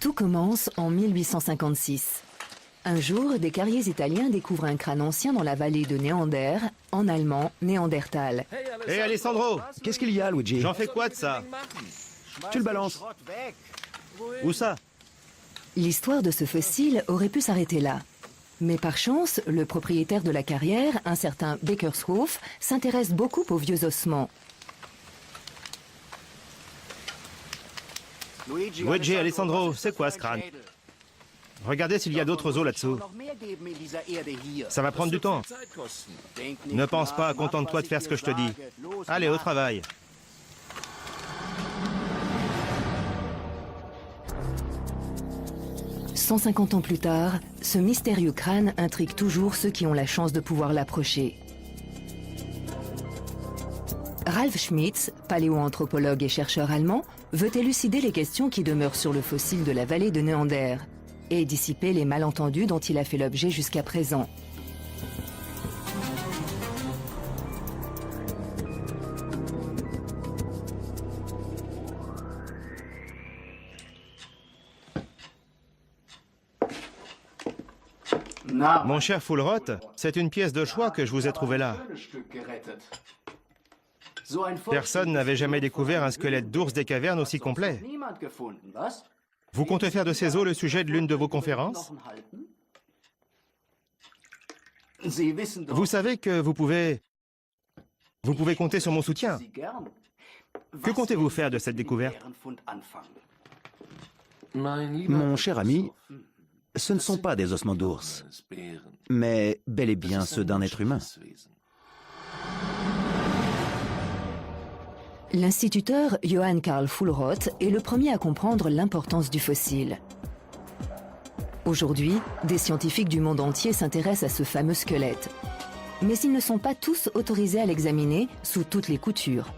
Tout commence en 1856. Un jour, des carriers italiens découvrent un crâne ancien dans la vallée de Néander, en allemand Néandertal. Hé Alessandro, Qu'est-ce qu'il y a, Luigi? j'en fais quoi de ça? Tu le balances. Où ça? L'histoire de ce fossile aurait pu s'arrêter là. Mais par chance, le propriétaire de la carrière, un certain Beckershoff, s'intéresse beaucoup aux vieux ossements. Luigi, Alessandro, c'est quoi ce crâne? Regardez s'il y a d'autres os là-dessous. Ça va prendre du temps. Ne pense pas, contente-toi de faire ce que je te dis. Allez, au travail. « 150 ans plus tard, ce mystérieux crâne intrigue toujours ceux qui ont la chance de pouvoir l'approcher. Ralf Schmitz, paléoanthropologue et chercheur allemand, veut élucider les questions qui demeurent sur le fossile de la vallée de Néander et dissiper les malentendus dont il a fait l'objet jusqu'à présent. Mon cher Fuhlrott, c'est une pièce de choix que je vous ai trouvée là. Personne n'avait jamais découvert un squelette d'ours des cavernes aussi complet. Vous comptez faire de ces os le sujet de l'une de vos conférences? Vous savez que vous pouvez compter sur mon soutien. Que comptez-vous faire de cette découverte? Mon cher ami, ce ne sont pas des ossements d'ours, mais bel et bien ceux d'un être humain. L'instituteur Johann Karl Fuhlrott est le premier à comprendre l'importance du fossile. Aujourd'hui, des scientifiques du monde entier s'intéressent à ce fameux squelette. Mais ils ne sont pas tous autorisés à l'examiner sous toutes les coutures.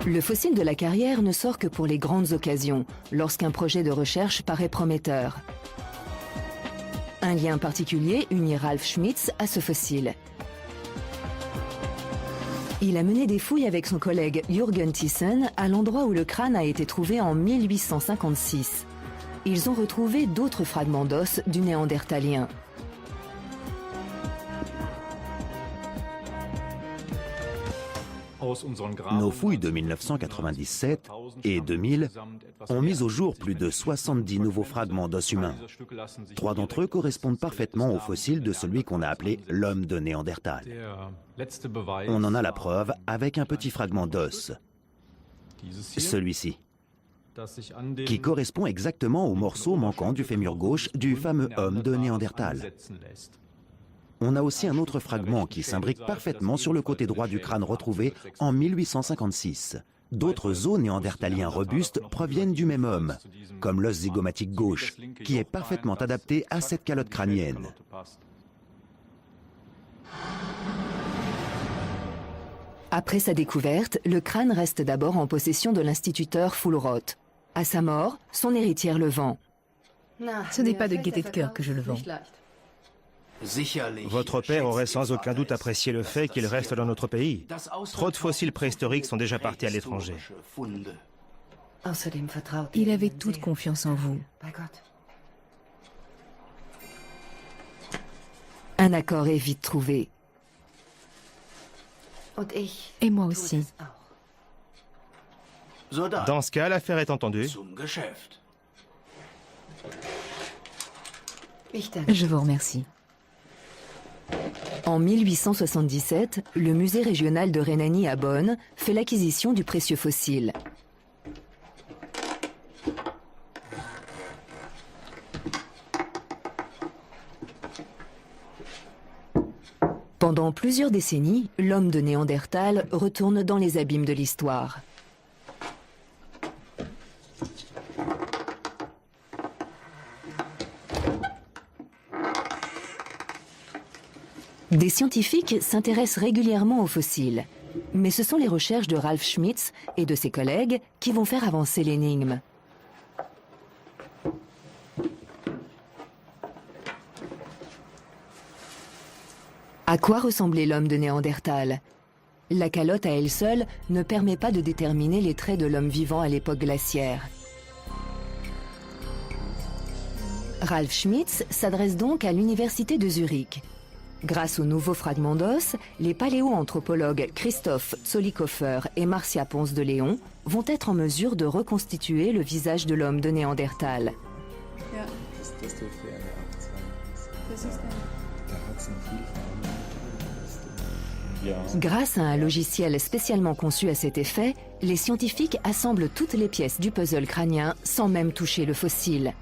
Le fossile de la carrière ne sort que pour les grandes occasions, lorsqu'un projet de recherche paraît prometteur. Un lien particulier unit Ralf Schmitz à ce fossile. Il a mené des fouilles avec son collègue Jürgen Thyssen à l'endroit où le crâne a été trouvé en 1856. Ils ont retrouvé d'autres fragments d'os du néandertalien. Nos fouilles de 1997 et 2000 ont mis au jour plus de 70 nouveaux fragments d'os humains. 3 d'entre eux correspondent parfaitement au fossile de celui qu'on a appelé l'homme de Néandertal. On en a la preuve avec un petit fragment d'os, celui-ci, qui correspond exactement au morceau manquant du fémur gauche du fameux homme de Néandertal. On a aussi un autre fragment qui s'imbrique parfaitement sur le côté droit du crâne retrouvé en 1856. D'autres os néandertaliens robustes proviennent du même homme, comme l'os zygomatique gauche, qui est parfaitement adapté à cette calotte crânienne. Après sa découverte, le crâne reste d'abord en possession de l'instituteur Fuhlrott. À sa mort, son héritière le vend. Ce n'est pas de gaieté de cœur que je le vends. Votre père aurait sans aucun doute apprécié le fait qu'il reste dans notre pays. Trop de fossiles préhistoriques sont déjà partis à l'étranger. Il avait toute confiance en vous. Un accord est vite trouvé. Et moi aussi. Dans ce cas, l'affaire est entendue. Je vous remercie. En 1877, le musée régional de Rhénanie à Bonn fait l'acquisition du précieux fossile. Pendant plusieurs décennies, l'homme de Néandertal retourne dans les abîmes de l'histoire. Des scientifiques s'intéressent régulièrement aux fossiles, mais ce sont les recherches de Ralf Schmitz et de ses collègues qui vont faire avancer l'énigme. À quoi ressemblait l'homme de Néandertal? La calotte à elle seule ne permet pas de déterminer les traits de l'homme vivant à l'époque glaciaire. Ralf Schmitz s'adresse donc à l'université de Zurich. Grâce aux nouveaux fragments d'os, les paléoanthropologues Christoph Zollikofer et Marcia Ponce de Leon vont être en mesure de reconstituer le visage de l'homme de Néandertal. Grâce à un logiciel spécialement conçu à cet effet, les scientifiques assemblent toutes les pièces du puzzle crânien sans même toucher le fossile.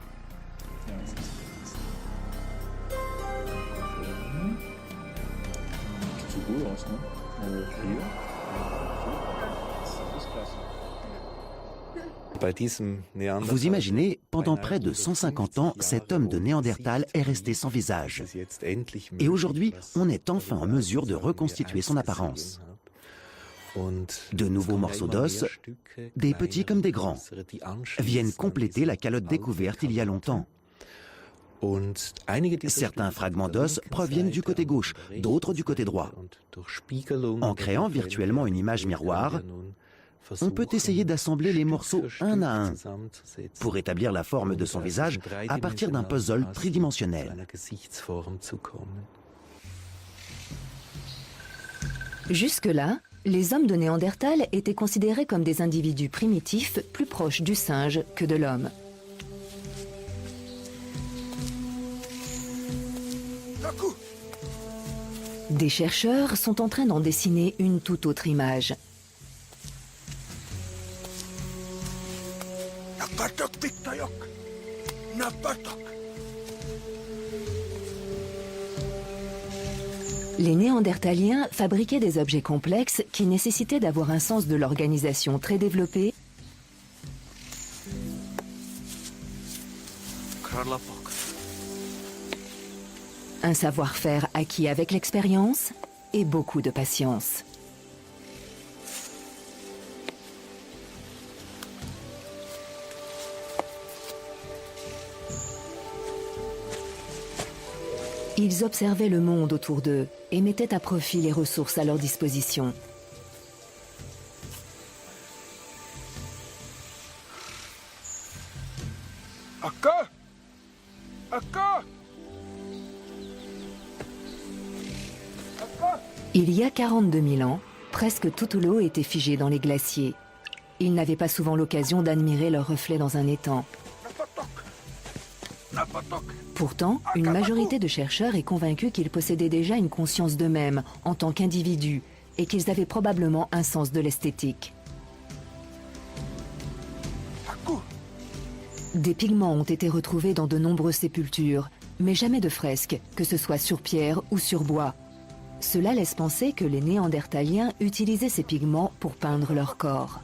Vous imaginez, pendant près de 150 ans, cet homme de Néandertal est resté sans visage. Et aujourd'hui, on est enfin en mesure de reconstituer son apparence. De nouveaux morceaux d'os, des petits comme des grands, viennent compléter la calotte découverte il y a longtemps. Certains fragments d'os proviennent du côté gauche, d'autres du côté droit. En créant virtuellement une image miroir, on peut essayer d'assembler les morceaux un à un pour établir la forme de son visage à partir d'un puzzle tridimensionnel. Jusque-là, les hommes de Néandertal étaient considérés comme des individus primitifs plus proches du singe que de l'homme. Des chercheurs sont en train d'en dessiner une toute autre image. Les Néandertaliens fabriquaient des objets complexes qui nécessitaient d'avoir un sens de l'organisation très développé un savoir-faire acquis avec l'expérience et beaucoup de patience. Ils observaient le monde autour d'eux et mettaient à profit les ressources à leur disposition. Il y a 42 000 ans, presque toute l'eau était figée dans les glaciers. Ils n'avaient pas souvent l'occasion d'admirer leurs reflets dans un étang. Pourtant, une majorité de chercheurs est convaincue qu'ils possédaient déjà une conscience d'eux-mêmes en tant qu'individus et qu'ils avaient probablement un sens de l'esthétique. Des pigments ont été retrouvés dans de nombreuses sépultures, mais jamais de fresques, que ce soit sur pierre ou sur bois. Cela laisse penser que les Néandertaliens utilisaient ces pigments pour peindre leur corps.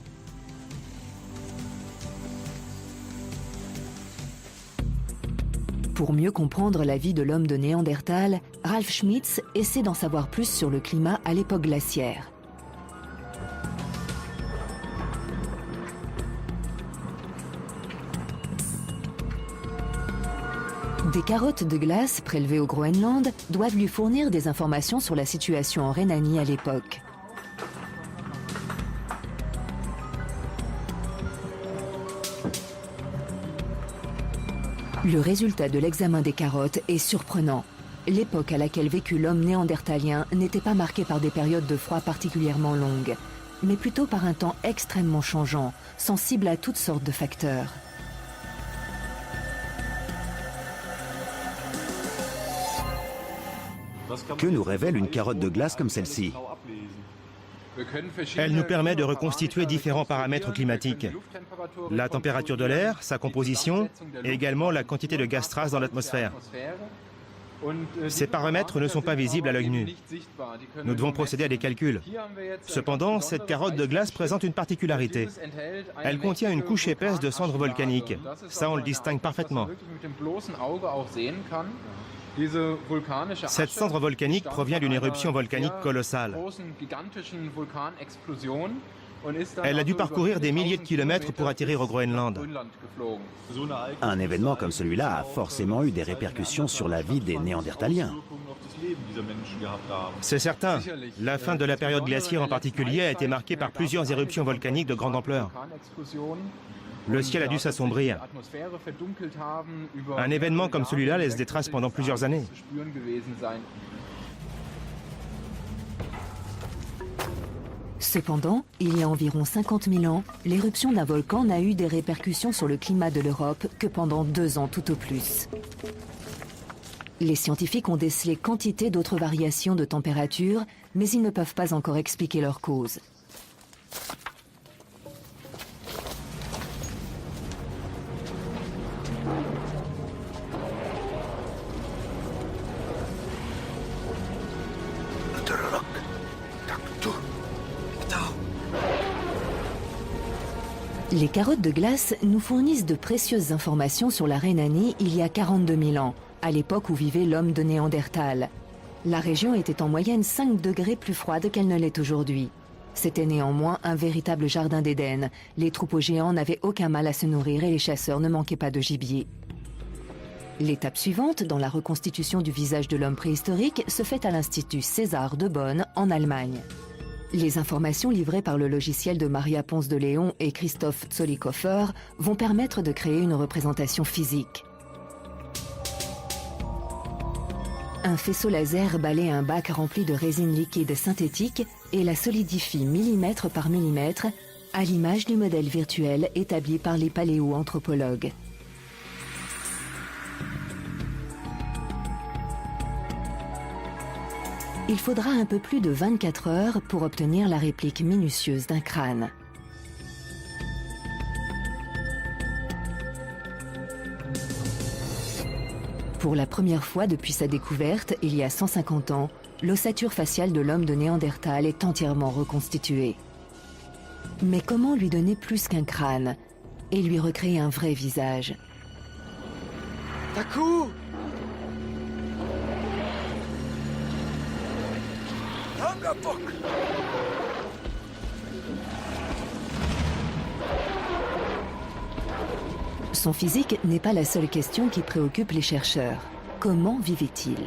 Pour mieux comprendre la vie de l'homme de Néandertal, Ralf Schmitz essaie d'en savoir plus sur le climat à l'époque glaciaire. Des carottes de glace prélevées au Groenland doivent lui fournir des informations sur la situation en Rhénanie à l'époque. Le résultat de l'examen des carottes est surprenant. L'époque à laquelle vécut l'homme néandertalien n'était pas marquée par des périodes de froid particulièrement longues, mais plutôt par un temps extrêmement changeant, sensible à toutes sortes de facteurs. Que nous révèle une carotte de glace comme celle-ci? Elle nous permet de reconstituer différents paramètres climatiques. La température de l'air, sa composition et également la quantité de gaz trace dans l'atmosphère. Ces paramètres ne sont pas visibles à l'œil nu. Nous devons procéder à des calculs. Cependant, cette carotte de glace présente une particularité. Elle contient une couche épaisse de cendres volcaniques. Ça, on le distingue parfaitement. Cette cendre volcanique provient d'une éruption volcanique colossale. Elle a dû parcourir des milliers de kilomètres pour atterrir au Groenland. Un événement comme celui-là a forcément eu des répercussions sur la vie des Néandertaliens. C'est certain. La fin de la période glaciaire en particulier a été marquée par plusieurs éruptions volcaniques de grande ampleur. Le ciel a dû s'assombrir. Un événement comme celui-là laisse des traces pendant plusieurs années. Cependant, il y a environ 50 000 ans, l'éruption d'un volcan n'a eu des répercussions sur le climat de l'Europe que pendant 2 ans tout au plus. Les scientifiques ont décelé quantité d'autres variations de température, mais ils ne peuvent pas encore expliquer leur cause. Les carottes de glace nous fournissent de précieuses informations sur la Rhénanie il y a 42 000 ans, à l'époque où vivait l'homme de Néandertal. La région était en moyenne 5 degrés plus froide qu'elle ne l'est aujourd'hui. C'était néanmoins un véritable jardin d'Éden. Les troupeaux géants n'avaient aucun mal à se nourrir et les chasseurs ne manquaient pas de gibier. L'étape suivante dans la reconstitution du visage de l'homme préhistorique se fait à l'Institut César de Bonn, en Allemagne. Les informations livrées par le logiciel de Maria Ponce de León et Christoph Zollikofer vont permettre de créer une représentation physique. Un faisceau laser balaie un bac rempli de résine liquide synthétique et la solidifie millimètre par millimètre, à l'image du modèle virtuel établi par les paléoanthropologues. Il faudra un peu plus de 24 heures pour obtenir la réplique minutieuse d'un crâne. Pour la première fois depuis sa découverte, il y a 150 ans, l'ossature faciale de l'homme de Néandertal est entièrement reconstituée. Mais comment lui donner plus qu'un crâne et lui recréer un vrai visage? Taku! Son physique n'est pas la seule question qui préoccupe les chercheurs. Comment vivait-il?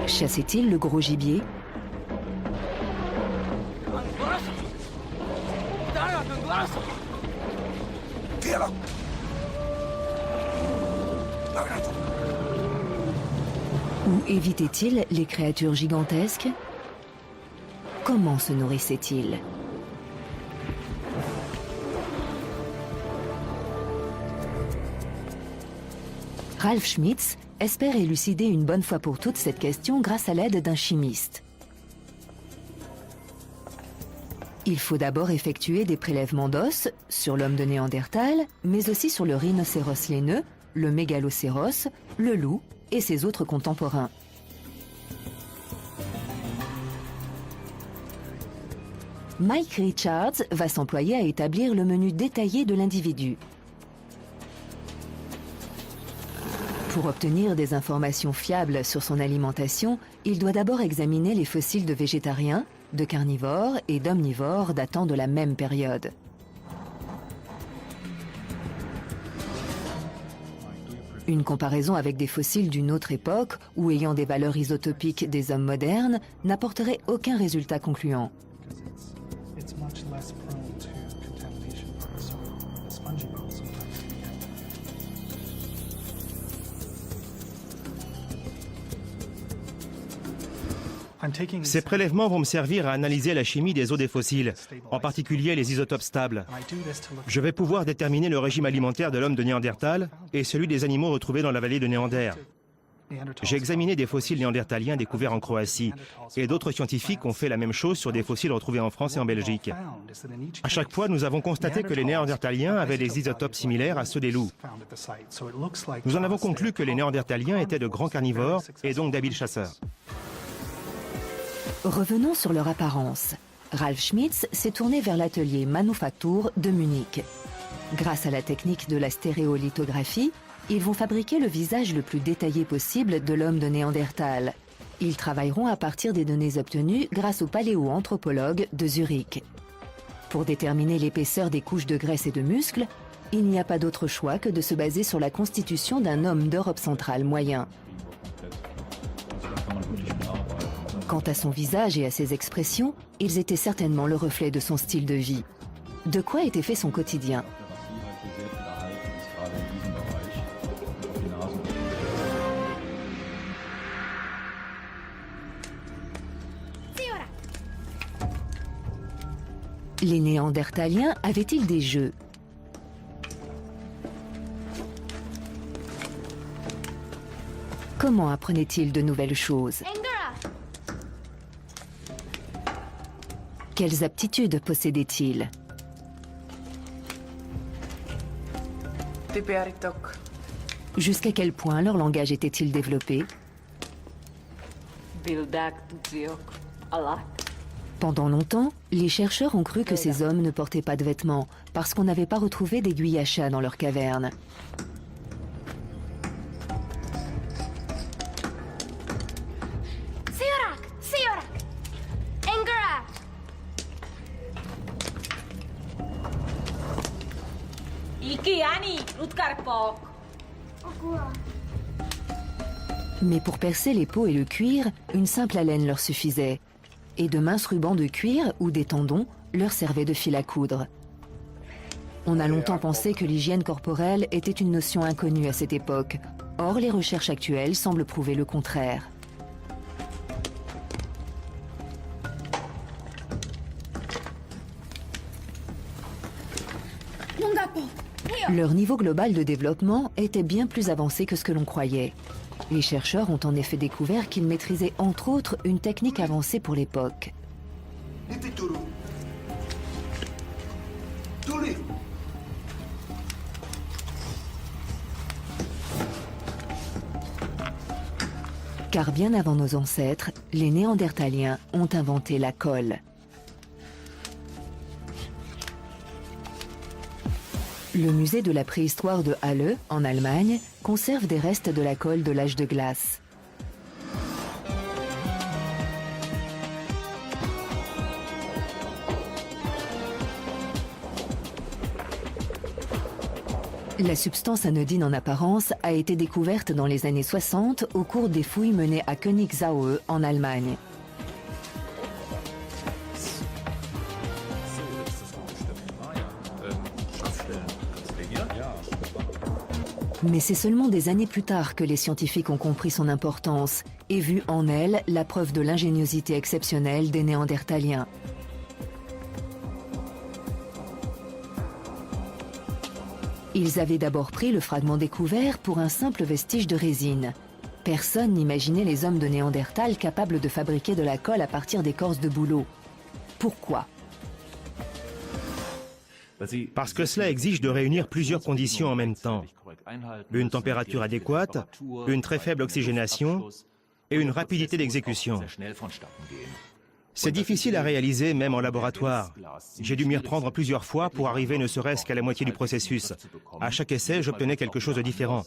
Chassait-il le gros gibier? Ou évitait-il les créatures gigantesques? Comment se nourrissait-il? Ralf Schmitz espère élucider une bonne fois pour toutes cette question grâce à l'aide d'un chimiste. Il faut d'abord effectuer des prélèvements d'os sur l'homme de Néandertal, mais aussi sur le rhinocéros laineux, le mégalocéros, le loup et ses autres contemporains. Mike Richards va s'employer à établir le menu détaillé de l'individu. Pour obtenir des informations fiables sur son alimentation, il doit d'abord examiner les fossiles de végétariens, de carnivores et d'omnivores datant de la même période. Une comparaison avec des fossiles d'une autre époque ou ayant des valeurs isotopiques des hommes modernes n'apporterait aucun résultat concluant. Ces prélèvements vont me servir à analyser la chimie des os des fossiles, en particulier les isotopes stables. Je vais pouvoir déterminer le régime alimentaire de l'homme de Néandertal et celui des animaux retrouvés dans la vallée de Néander. J'ai examiné des fossiles néandertaliens découverts en Croatie et d'autres scientifiques ont fait la même chose sur des fossiles retrouvés en France et en Belgique. À chaque fois, nous avons constaté que les Néandertaliens avaient des isotopes similaires à ceux des loups. Nous en avons conclu que les Néandertaliens étaient de grands carnivores et donc d'habiles chasseurs. Revenons sur leur apparence. Ralf Schmitz s'est tourné vers l'atelier Manufaktur de Munich. Grâce à la technique de la stéréolithographie, ils vont fabriquer le visage le plus détaillé possible de l'homme de Néandertal. Ils travailleront à partir des données obtenues grâce aux paléoanthropologues de Zurich. Pour déterminer l'épaisseur des couches de graisse et de muscles, il n'y a pas d'autre choix que de se baser sur la constitution d'un homme d'Europe centrale moyen. Quant à son visage et à ses expressions, ils étaient certainement le reflet de son style de vie. De quoi était fait son quotidien? Les Néandertaliens avaient-ils des jeux? Comment apprenaient-ils de nouvelles choses? Quelles aptitudes possédaient-ils? Jusqu'à quel point leur langage était-il développé? Pendant longtemps, les chercheurs ont cru que ces hommes ne portaient pas de vêtements parce qu'on n'avait pas retrouvé d'aiguilles à chat dans leur caverne. Mais pour percer les peaux et le cuir, une simple haleine leur suffisait. Et de minces rubans de cuir ou des tendons leur servaient de fil à coudre. On a longtemps pensé que l'hygiène corporelle était une notion inconnue à cette époque. Or, les recherches actuelles semblent prouver le contraire. Leur niveau global de développement était bien plus avancé que ce que l'on croyait. Les chercheurs ont en effet découvert qu'ils maîtrisaient entre autres une technique avancée pour l'époque. Car bien avant nos ancêtres, les Néandertaliens ont inventé la colle. Le musée de la préhistoire de Halle, en Allemagne, conserve des restes de la colle de l'âge de glace. La substance anodine en apparence a été découverte dans les années 60 au cours des fouilles menées à Königsaue, en Allemagne. Mais c'est seulement des années plus tard que les scientifiques ont compris son importance et vu en elle la preuve de l'ingéniosité exceptionnelle des Néandertaliens. Ils avaient d'abord pris le fragment découvert pour un simple vestige de résine. Personne n'imaginait les hommes de Néandertal capables de fabriquer de la colle à partir d'écorce de bouleau. Pourquoi ? Parce que cela exige de réunir plusieurs conditions en même temps. Une température adéquate, une très faible oxygénation et une rapidité d'exécution. C'est difficile à réaliser même en laboratoire. J'ai dû m'y reprendre plusieurs fois pour arriver ne serait-ce qu'à la moitié du processus. À chaque essai, j'obtenais quelque chose de différent.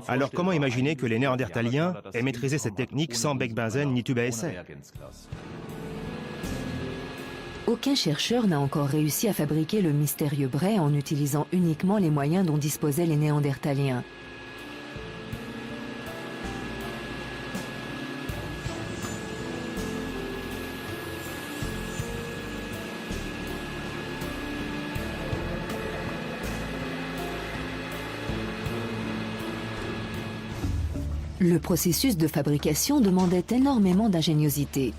Alors comment imaginer que les Néandertaliens aient maîtrisé cette technique sans bec-benzène ni tube à essai ? Aucun chercheur n'a encore réussi à fabriquer le mystérieux bret en utilisant uniquement les moyens dont disposaient les Néandertaliens. Le processus de fabrication demandait énormément d'ingéniosité.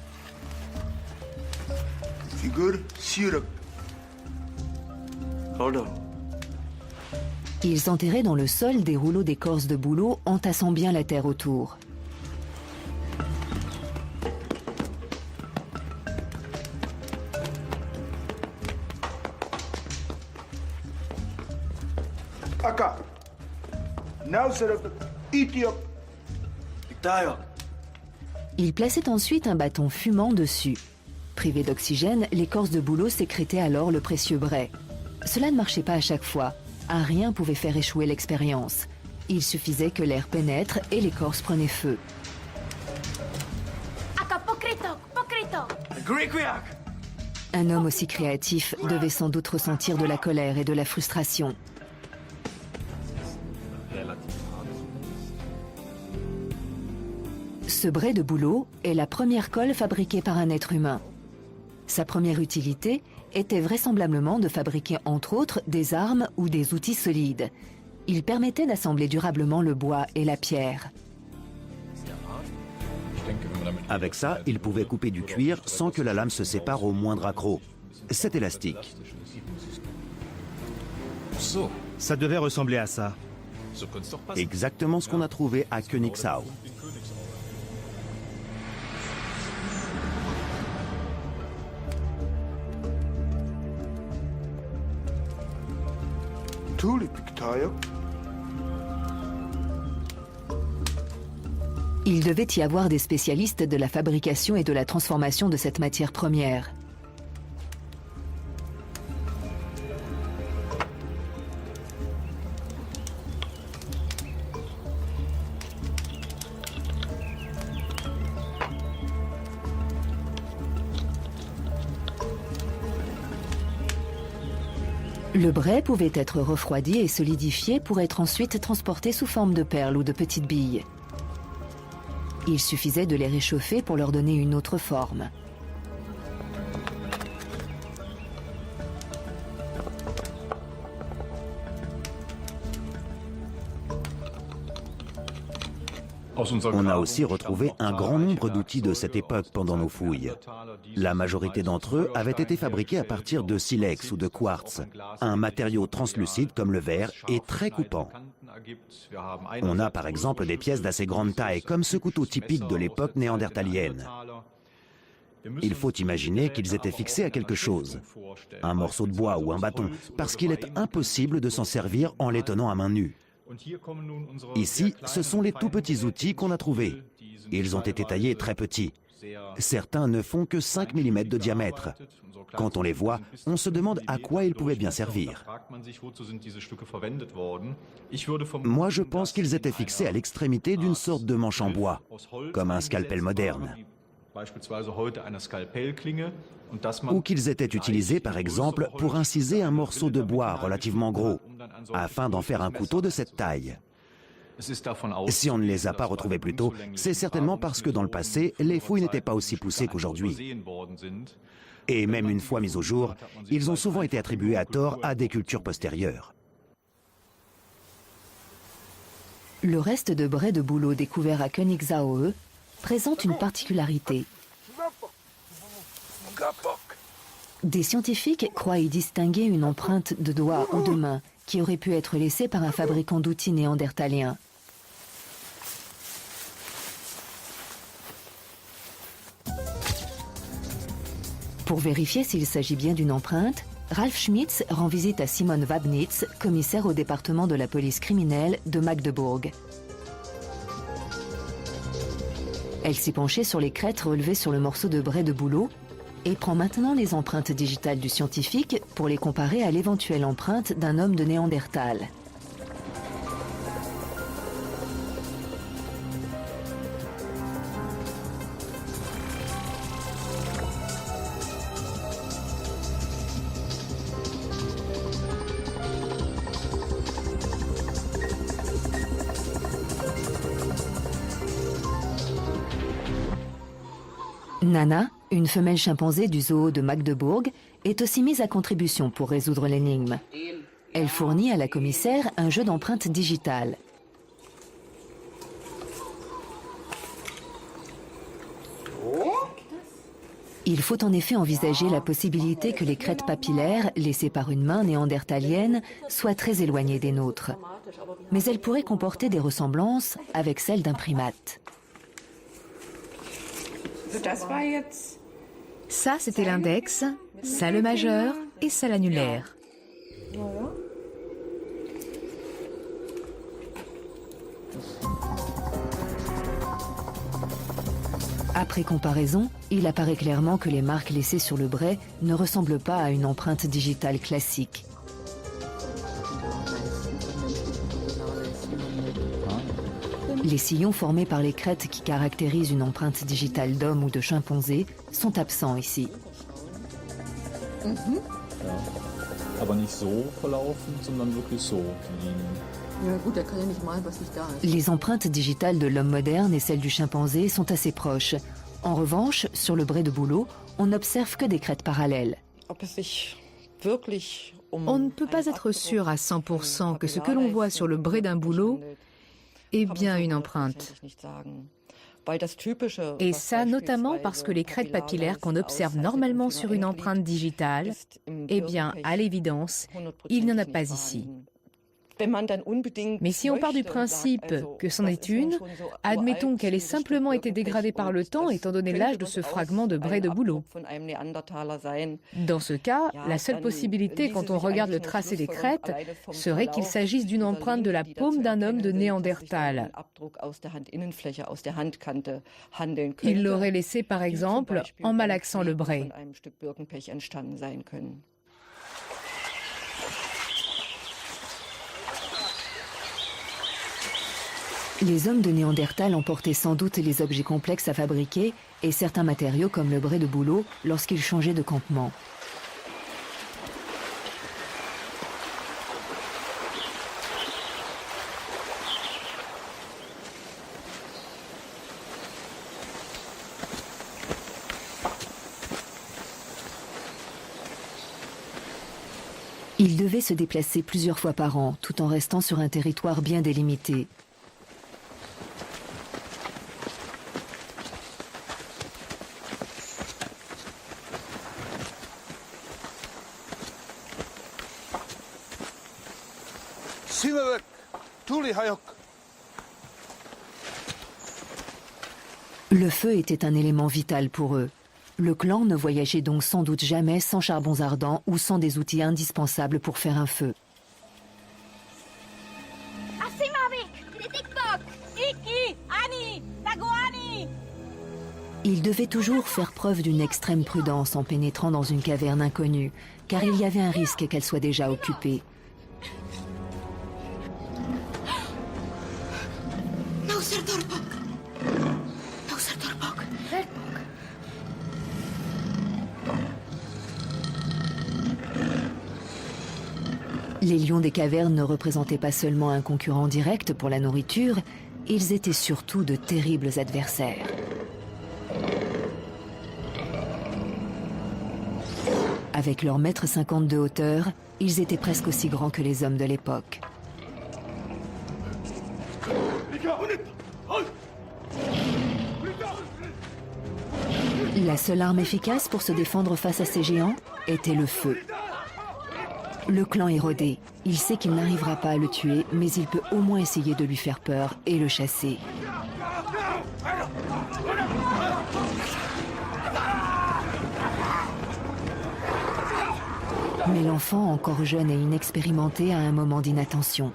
Ils enterraient dans le sol des rouleaux d'écorce de bouleau, entassant bien la terre autour. Ils plaçaient ensuite un bâton fumant dessus. Privé d'oxygène, l'écorce de bouleau sécrétait alors le précieux bret. Cela ne marchait pas à chaque fois. Un rien pouvait faire échouer l'expérience. Il suffisait que l'air pénètre et l'écorce prenait feu. Un homme aussi créatif devait sans doute ressentir de la colère et de la frustration. Ce brai de bouleau est la première colle fabriquée par un être humain. Sa première utilité était vraisemblablement de fabriquer entre autres des armes ou des outils solides. Il permettait d'assembler durablement le bois et la pierre. Avec ça, il pouvait couper du cuir sans que la lame se sépare au moindre accroc. C'est élastique. Ça devait ressembler à ça. Exactement ce qu'on a trouvé à Königsau. Il devait y avoir des spécialistes de la fabrication et de la transformation de cette matière première. Le brai pouvait être refroidi et solidifié pour être ensuite transporté sous forme de perles ou de petites billes. Il suffisait de les réchauffer pour leur donner une autre forme. On a aussi retrouvé un grand nombre d'outils de cette époque pendant nos fouilles. La majorité d'entre eux avaient été fabriqués à partir de silex ou de quartz, un matériau translucide comme le verre et très coupant. On a par exemple des pièces d'assez grande taille, comme ce couteau typique de l'époque néandertalienne. Il faut imaginer qu'ils étaient fixés à quelque chose, un morceau de bois ou un bâton, parce qu'il est impossible de s'en servir en les tenant à main nue. Ici, ce sont les tout petits outils qu'on a trouvés. Ils ont été taillés très petits. Certains ne font que 5 mm de diamètre. Quand on les voit, on se demande à quoi ils pouvaient bien servir. Moi, je pense qu'ils étaient fixés à l'extrémité d'une sorte de manche en bois, comme un scalpel moderne. Ou qu'ils étaient utilisés, par exemple, pour inciser un morceau de bois relativement gros, afin d'en faire un couteau de cette taille. Si on ne les a pas retrouvés plus tôt, c'est certainement parce que dans le passé, les fouilles n'étaient pas aussi poussées qu'aujourd'hui. Et même une fois mis au jour, ils ont souvent été attribués à tort à des cultures postérieures. Le reste de brai de bouleau découvert à Königsau présente une particularité. Des scientifiques croient y distinguer une empreinte de doigt ou de main qui aurait pu être laissée par un fabricant d'outils néandertalien. Pour vérifier s'il s'agit bien d'une empreinte, Ralf Schmitz rend visite à Simone Wabnitz, commissaire au département de la police criminelle de Magdebourg. Elle s'est penchée sur les crêtes relevées sur le morceau de brai de bouleau et prend maintenant les empreintes digitales du scientifique pour les comparer à l'éventuelle empreinte d'un homme de Néandertal. Nana, une femelle chimpanzé du zoo de Magdebourg, est aussi mise à contribution pour résoudre l'énigme. Elle fournit à la commissaire un jeu d'empreintes digitales. Il faut en effet envisager la possibilité que les crêtes papillaires laissées par une main néandertalienne soient très éloignées des nôtres. Mais elles pourraient comporter des ressemblances avec celles d'un primate. Ça, c'était l'index, ça le majeur et ça l'annulaire. Après comparaison, il apparaît clairement que les marques laissées sur le brai ne ressemblent pas à une empreinte digitale classique. Les sillons formés par les crêtes qui caractérisent une empreinte digitale d'homme ou de chimpanzé sont absents ici. Ja. Aber nicht so verlaufen, sondern wirklich so, die Linien. Les empreintes digitales de l'homme moderne et celles du chimpanzé sont assez proches. En revanche, sur le bray de bouleau, on n'observe que des crêtes parallèles. On ne peut pas être sûr à 100% que ce que l'on voit sur le bray d'un bouleau est bien une empreinte. Et ça notamment parce que les crêtes papillaires qu'on observe normalement sur une empreinte digitale, eh bien, à l'évidence, il n'y en a pas ici. Mais si on part du principe que c'en est une, admettons qu'elle ait simplement été dégradée par le temps étant donné l'âge de ce fragment de bray de bouleau. Dans ce cas, la seule possibilité quand on regarde le tracé des crêtes serait qu'il s'agisse d'une empreinte de la paume d'un homme de Néandertal. Il l'aurait laissé par exemple en malaxant le bray. Les hommes de Néandertal emportaient sans doute les objets complexes à fabriquer et certains matériaux comme le bray de bouleau lorsqu'ils changeaient de campement. Ils devaient se déplacer plusieurs fois par an, tout en restant sur un territoire bien délimité. Le feu était un élément vital pour eux. Le clan ne voyageait donc sans doute jamais sans charbons ardents ou sans des outils indispensables pour faire un feu. Ils devaient toujours faire preuve d'une extrême prudence en pénétrant dans une caverne inconnue, car il y avait un risque qu'elle soit déjà occupée. Les lions des cavernes ne représentaient pas seulement un concurrent direct pour la nourriture, ils étaient surtout de terribles adversaires. Avec leur mètre 50 de hauteur, ils étaient presque aussi grands que les hommes de l'époque. La seule arme efficace pour se défendre face à ces géants était le feu. Le clan est rodé. Il sait qu'il n'arrivera pas à le tuer, mais il peut au moins essayer de lui faire peur et le chasser. Mais l'enfant, encore jeune et inexpérimenté, a un moment d'inattention.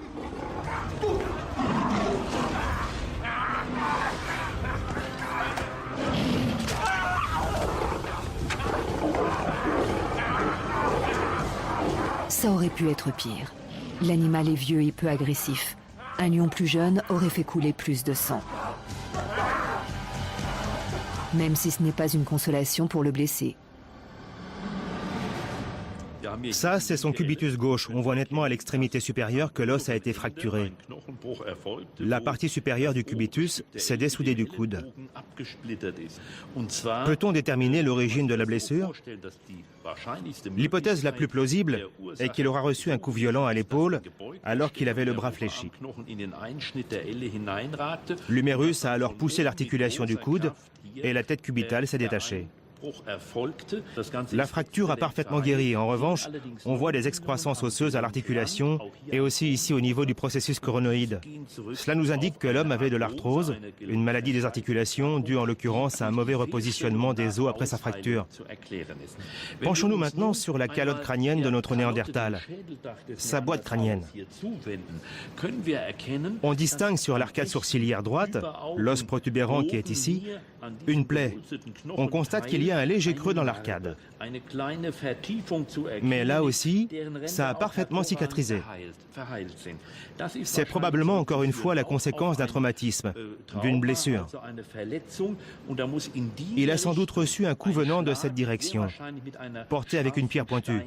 Ça aurait pu être pire. L'animal est vieux et peu agressif. Un lion plus jeune aurait fait couler plus de sang. Même si ce n'est pas une consolation pour le blessé. Ça, c'est son cubitus gauche. On voit nettement à l'extrémité supérieure que l'os a été fracturé. La partie supérieure du cubitus s'est dessoudée du coude. Peut-on déterminer l'origine de la blessure? L'hypothèse la plus plausible est qu'il aura reçu un coup violent à l'épaule alors qu'il avait le bras fléchi. L'humérus a alors poussé l'articulation du coude et la tête cubitale s'est détachée. La fracture a parfaitement guéri. En revanche, on voit des excroissances osseuses à l'articulation et aussi ici au niveau du processus coronoïde. Cela nous indique que l'homme avait de l'arthrose, une maladie des articulations due en l'occurrence à un mauvais repositionnement des os après sa fracture. Penchons-nous maintenant sur la calotte crânienne de notre Néandertal, sa boîte crânienne. On distingue sur l'arcade sourcilière droite, l'os protubérant qui est ici, une plaie. On constate qu'il y a a un léger creux dans l'arcade. Mais là aussi, ça a parfaitement cicatrisé. C'est probablement encore une fois la conséquence d'un traumatisme, d'une blessure. Il a sans doute reçu un coup venant de cette direction, porté avec une pierre pointue.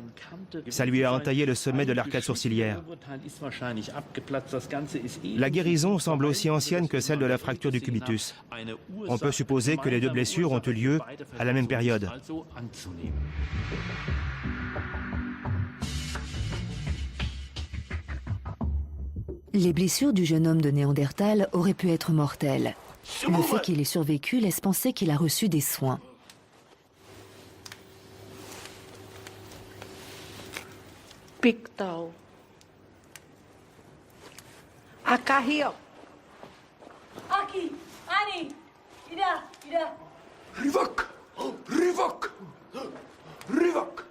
Ça lui a entaillé le sommet de l'arcade sourcilière. La guérison semble aussi ancienne que celle de la fracture du cubitus. On peut supposer que les deux blessures ont eu lieu à la même période. Les blessures du jeune homme de Néandertal auraient pu être mortelles. Le fait qu'il ait survécu laisse penser qu'il a reçu des soins. Pictau. Akahio. Aqui, Annie, Ida. Rivak! Rivak! Rivak!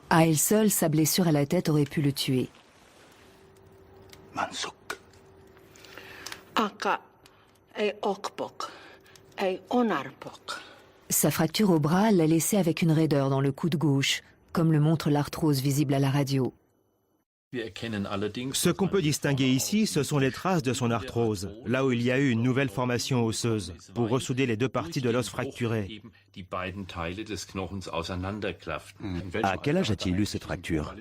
À elle seule, sa blessure à la tête aurait pu le tuer. Mansuk. Aka ei okpok. Ei onarpok. Sa fracture au bras l'a laissé avec une raideur dans le coude gauche, comme le montre l'arthrose visible à la radio. Ce qu'on peut distinguer ici, ce sont les traces de son arthrose, là où il y a eu une nouvelle formation osseuse, pour ressouder les deux parties de l'os fracturé. À quel âge a-t-il eu cette fracture?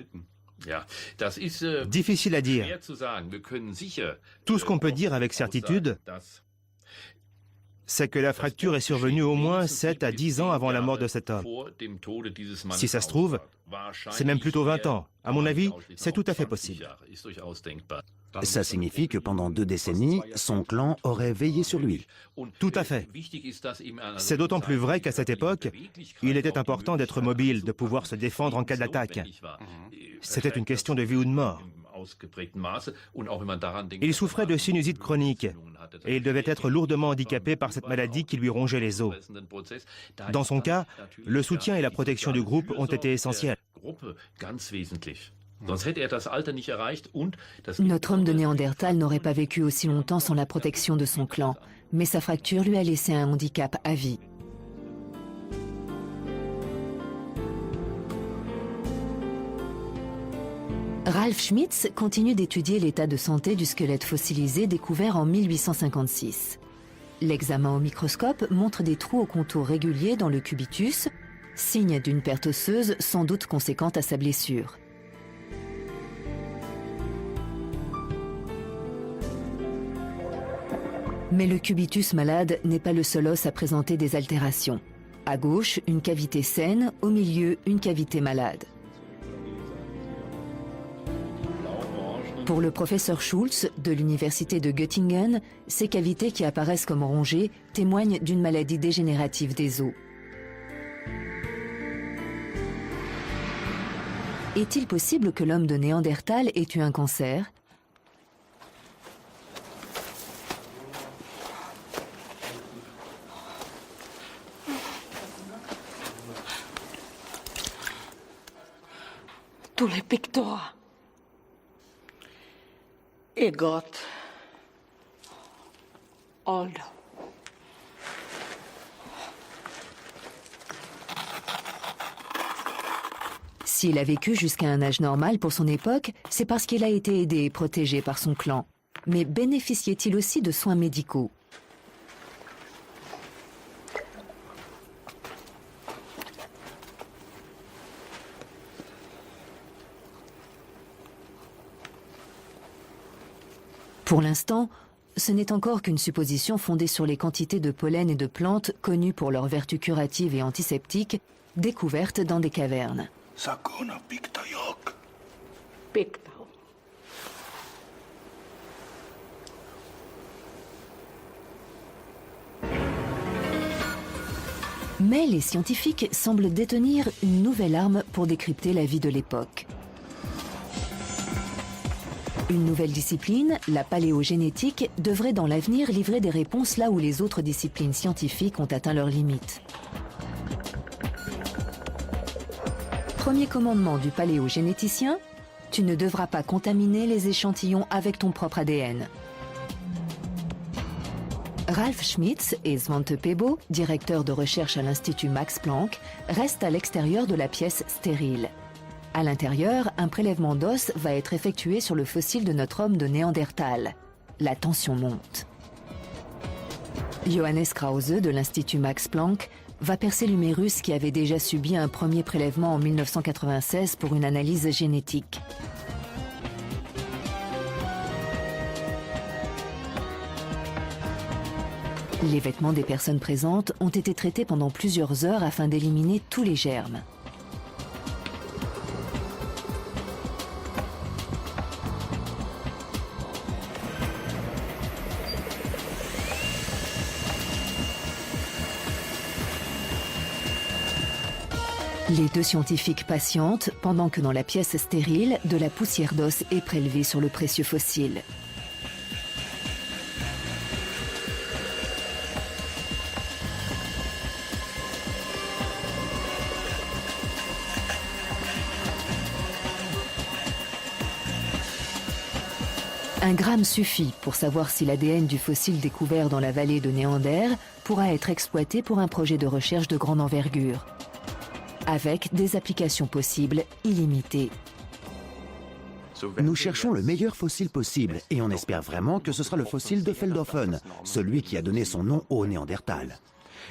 Difficile à dire. Tout ce qu'on peut dire avec certitude, c'est que la fracture est survenue au moins 7 à 10 ans avant la mort de cet homme. Si ça se trouve, c'est même plutôt 20 ans. À mon avis, c'est tout à fait possible. Ça signifie que pendant 2 décennies, son clan aurait veillé sur lui. Tout à fait. C'est d'autant plus vrai qu'à cette époque, il était important d'être mobile, de pouvoir se défendre en cas d'attaque. C'était une question de vie ou de mort. Il souffrait de sinusite chronique et il devait être lourdement handicapé par cette maladie qui lui rongeait les os. Dans son cas, le soutien et la protection du groupe ont été essentiels. Notre homme de Néandertal n'aurait pas vécu aussi longtemps sans la protection de son clan, mais sa fracture lui a laissé un handicap à vie. Ralf Schmitz continue d'étudier l'état de santé du squelette fossilisé découvert en 1856. L'examen au microscope montre des trous aux contours réguliers dans le cubitus, signe d'une perte osseuse sans doute conséquente à sa blessure. Mais le cubitus malade n'est pas le seul os à présenter des altérations. À gauche, une cavité saine, au milieu, une cavité malade. Pour le professeur Schulz de l'université de Göttingen, ces cavités qui apparaissent comme rongées témoignent d'une maladie dégénérative des os. Est-il possible que l'homme de Néandertal ait eu un cancer ? Tous les pictois. Ik got old. S'il a vécu jusqu'à un âge normal pour son époque, c'est parce qu'il a été aidé et protégé par son clan. Mais bénéficiait-il aussi de soins médicaux ? Pour l'instant, ce n'est encore qu'une supposition fondée sur les quantités de pollen et de plantes connues pour leurs vertus curatives et antiseptiques, découvertes dans des cavernes. Sakona Pictayok. Pictau. Mais les scientifiques semblent détenir une nouvelle arme pour décrypter la vie de l'époque. Une nouvelle discipline, la paléogénétique, devrait dans l'avenir livrer des réponses là où les autres disciplines scientifiques ont atteint leurs limites. Premier commandement du paléogénéticien, tu ne devras pas contaminer les échantillons avec ton propre ADN. Ralf Schmitz et Svante Pääbo, directeurs de recherche à l'Institut Max Planck, restent à l'extérieur de la pièce stérile. À l'intérieur, un prélèvement d'os va être effectué sur le fossile de notre homme de Néandertal. La tension monte. Johannes Krause de l'Institut Max Planck va percer l'humérus qui avait déjà subi un premier prélèvement en 1996 pour une analyse génétique. Les vêtements des personnes présentes ont été traités pendant plusieurs heures afin d'éliminer tous les germes. Les deux scientifiques patientent pendant que dans la pièce stérile, de la poussière d'os est prélevée sur le précieux fossile. Un gramme suffit pour savoir si l'ADN du fossile découvert dans la vallée de Néander pourra être exploité pour un projet de recherche de grande envergure, avec des applications possibles illimitées. Nous cherchons le meilleur fossile possible et on espère vraiment que ce sera le fossile de Feldhofen, celui qui a donné son nom au Néandertal.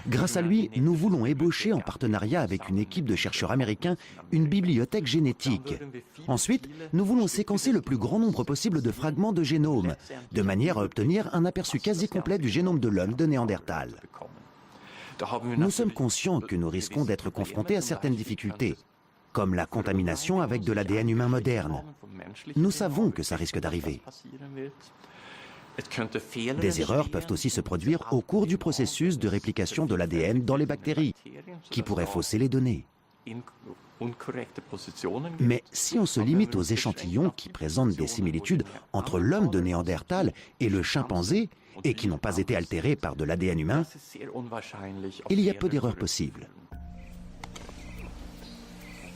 Grâce à lui, nous voulons ébaucher en partenariat avec une équipe de chercheurs américains une bibliothèque génétique. Ensuite, nous voulons séquencer le plus grand nombre possible de fragments de génome, de manière à obtenir un aperçu quasi complet du génome de l'homme de Néandertal. Nous sommes conscients que nous risquons d'être confrontés à certaines difficultés, comme la contamination avec de l'ADN humain moderne. Nous savons que ça risque d'arriver. Des erreurs peuvent aussi se produire au cours du processus de réplication de l'ADN dans les bactéries, qui pourraient fausser les données. Mais si on se limite aux échantillons qui présentent des similitudes entre l'homme de Néandertal et le chimpanzé, et qui n'ont pas été altérés par de l'ADN humain, il y a peu d'erreurs possibles.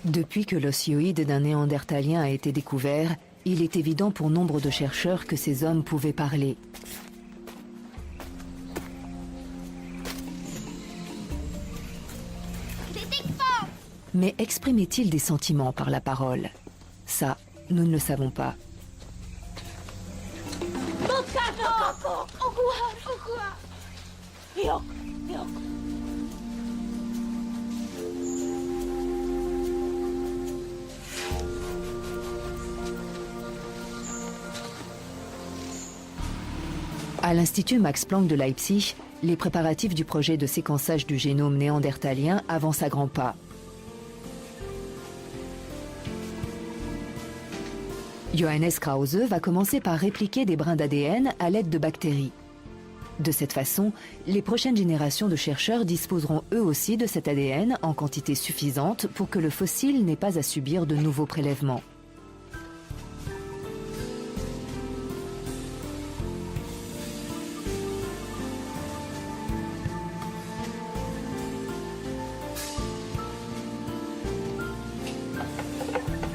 Depuis que l'osioïde d'un néandertalien a été découvert, il est évident pour nombre de chercheurs que ces hommes pouvaient parler. Mais exprimaient-ils des sentiments par la parole? Ça, nous ne le savons pas. À l'Institut Max Planck de Leipzig, les préparatifs du projet de séquençage du génome néandertalien avancent à grands pas. Johannes Krause va commencer par répliquer des brins d'ADN à l'aide de bactéries. De cette façon, les prochaines générations de chercheurs disposeront eux aussi de cet ADN en quantité suffisante pour que le fossile n'ait pas à subir de nouveaux prélèvements.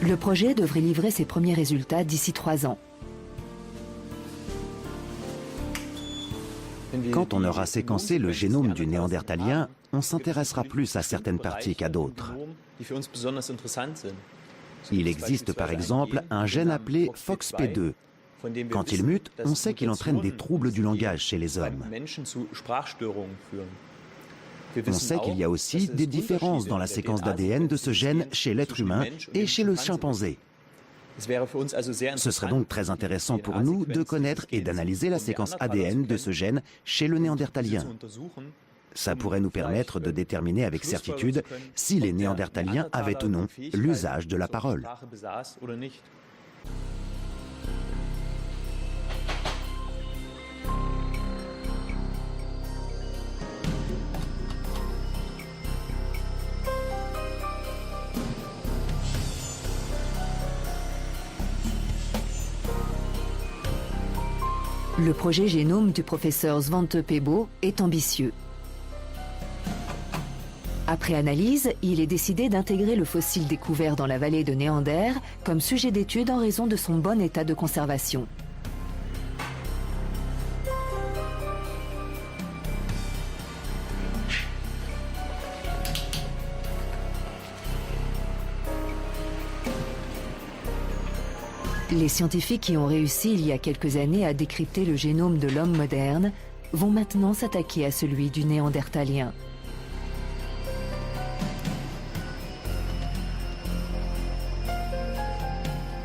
Le projet devrait livrer ses premiers résultats d'ici 3 ans. Quand on aura séquencé le génome du néandertalien, on s'intéressera plus à certaines parties qu'à d'autres. Il existe par exemple un gène appelé FOXP2. Quand il mute, on sait qu'il entraîne des troubles du langage chez les hommes. On sait qu'il y a aussi des différences dans la séquence d'ADN de ce gène chez l'être humain et chez le chimpanzé. Ce serait donc très intéressant pour nous de connaître et d'analyser la séquence ADN de ce gène chez le néandertalien. Ça pourrait nous permettre de déterminer avec certitude si les néandertaliens avaient ou non l'usage de la parole. Le projet génome du professeur Svante Pääbo est ambitieux. Après analyse, il est décidé d'intégrer le fossile découvert dans la vallée de Néander comme sujet d'étude en raison de son bon état de conservation. Les scientifiques qui ont réussi il y a quelques années à décrypter le génome de l'homme moderne vont maintenant s'attaquer à celui du néandertalien.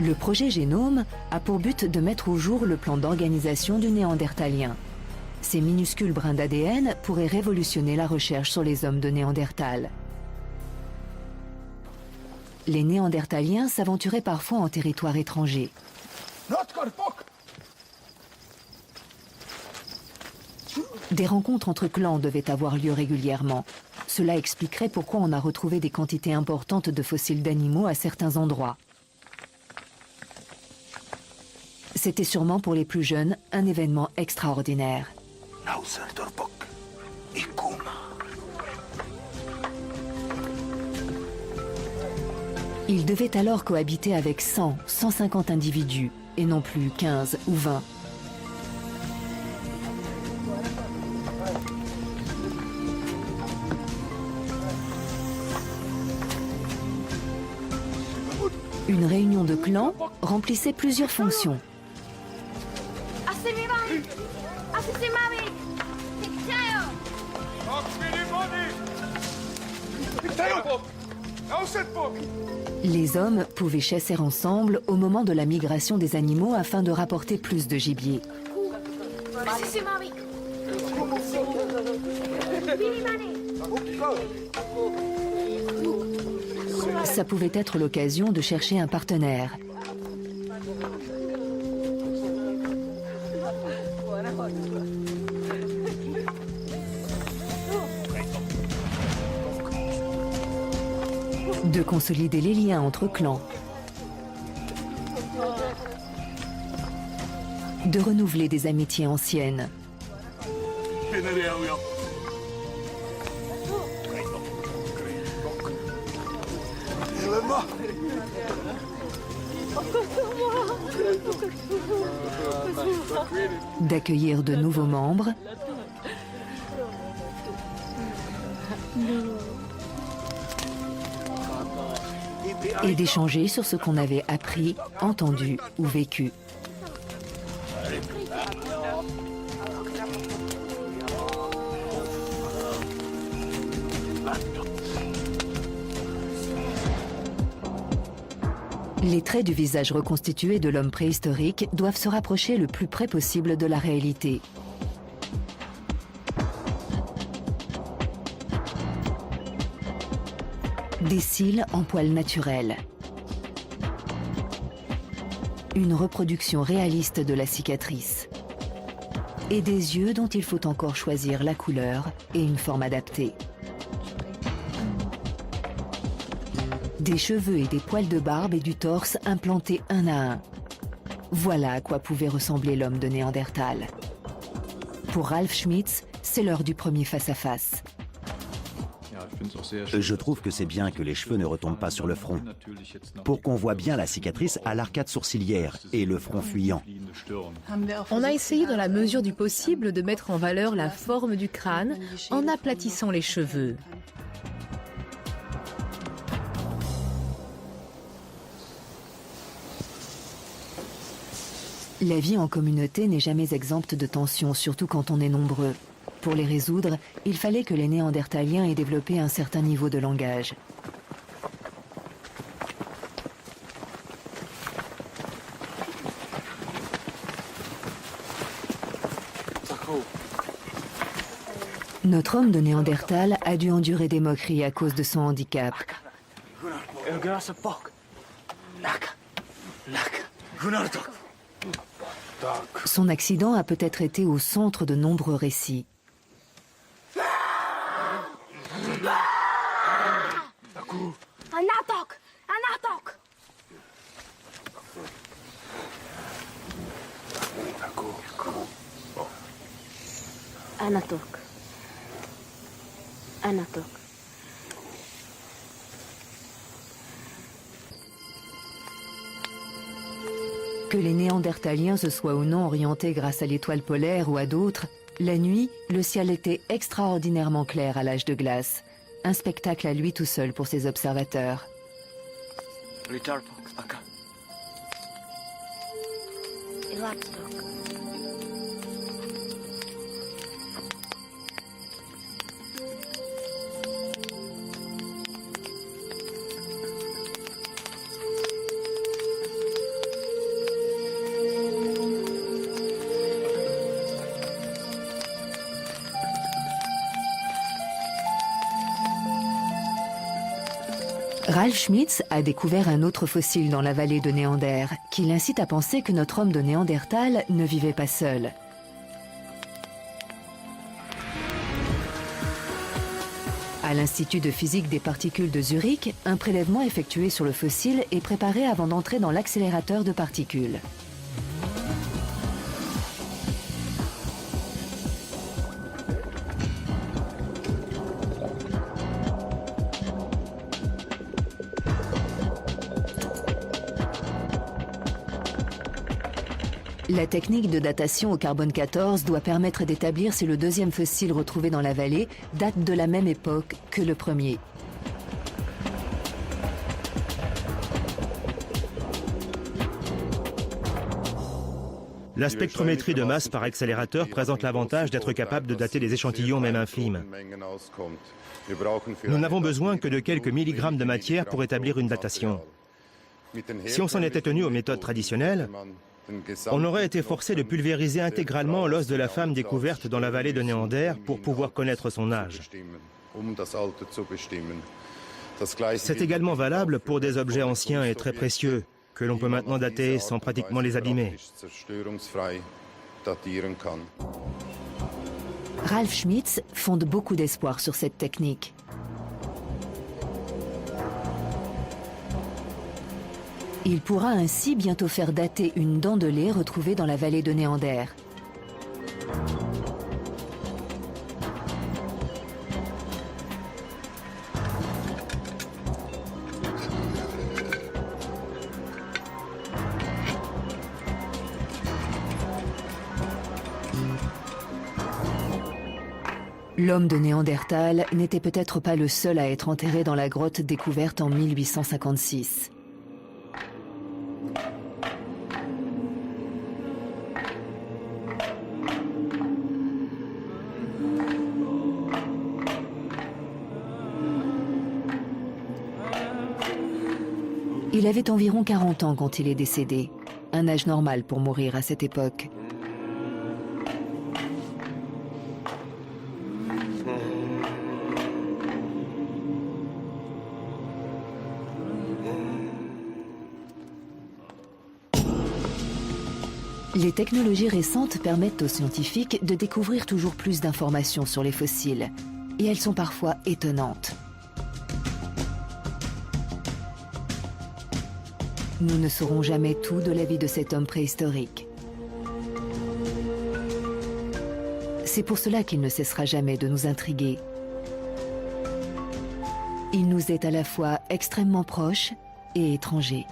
Le projet Génome a pour but de mettre au jour le plan d'organisation du néandertalien. Ces minuscules brins d'ADN pourraient révolutionner la recherche sur les hommes de Néandertal. Les Néandertaliens s'aventuraient parfois en territoire étranger. Des rencontres entre clans devaient avoir lieu régulièrement. Cela expliquerait pourquoi on a retrouvé des quantités importantes de fossiles d'animaux à certains endroits. C'était sûrement pour les plus jeunes un événement extraordinaire. Ils devaient alors cohabiter avec 100, 150 individus, et non plus 15 ou 20. Une réunion de clans remplissait plusieurs fonctions. Les hommes pouvaient chasser ensemble au moment de la migration des animaux afin de rapporter plus de gibier. Ça pouvait être l'occasion de chercher un partenaire. De consolider les liens entre clans. De renouveler des amitiés anciennes. D'accueillir de nouveaux membres. Et d'échanger sur ce qu'on avait appris, entendu ou vécu. Les traits du visage reconstitué de l'homme préhistorique doivent se rapprocher le plus près possible de la réalité. Des cils en poils naturels. Une reproduction réaliste de la cicatrice. Et des yeux dont il faut encore choisir la couleur et une forme adaptée. Des cheveux et des poils de barbe et du torse implantés un à un. Voilà à quoi pouvait ressembler l'homme de Néandertal. Pour Ralf Schmitz, c'est l'heure du premier face-à-face. Je trouve que c'est bien que les cheveux ne retombent pas sur le front, pour qu'on voit bien la cicatrice à l'arcade sourcilière et le front fuyant. On a essayé dans la mesure du possible de mettre en valeur la forme du crâne en aplatissant les cheveux. La vie en communauté n'est jamais exempte de tensions, surtout quand on est nombreux. Pour les résoudre, il fallait que les Néandertaliens aient développé un certain niveau de langage. Notre homme de Néandertal a dû endurer des moqueries à cause de son handicap. Son accident a peut-être été au centre de nombreux récits. Que les Néandertaliens se soient ou non orientés grâce à l'étoile polaire ou à d'autres, la nuit, le ciel était extraordinairement clair à l'âge de glace. Un spectacle à lui tout seul pour ses observateurs. Ralf Schmitz a découvert un autre fossile dans la vallée de Néander, qui l'incite à penser que notre homme de Néandertal ne vivait pas seul. À l'Institut de physique des particules de Zurich, un prélèvement effectué sur le fossile est préparé avant d'entrer dans l'accélérateur de particules. La technique de datation au carbone 14 doit permettre d'établir si le deuxième fossile retrouvé dans la vallée date de la même époque que le premier. La spectrométrie de masse par accélérateur présente l'avantage d'être capable de dater des échantillons même infimes. Nous n'avons besoin que de quelques milligrammes de matière pour établir une datation. Si on s'en était tenu aux méthodes traditionnelles, on aurait été forcé de pulvériser intégralement l'os de la femme découverte dans la vallée de Néander pour pouvoir connaître son âge. C'est également valable pour des objets anciens et très précieux, que l'on peut maintenant dater sans pratiquement les abîmer. Ralf Schmitz fonde beaucoup d'espoir sur cette technique. Il pourra ainsi bientôt faire dater une dent de lait retrouvée dans la vallée de Néander. L'homme de Néandertal n'était peut-être pas le seul à être enterré dans la grotte découverte en 1856. Il avait environ 40 ans quand il est décédé, un âge normal pour mourir à cette époque. Les technologies récentes permettent aux scientifiques de découvrir toujours plus d'informations sur les fossiles, et elles sont parfois étonnantes. Nous ne saurons jamais tout de la vie de cet homme préhistorique. C'est pour cela qu'il ne cessera jamais de nous intriguer. Il nous est à la fois extrêmement proche et étranger.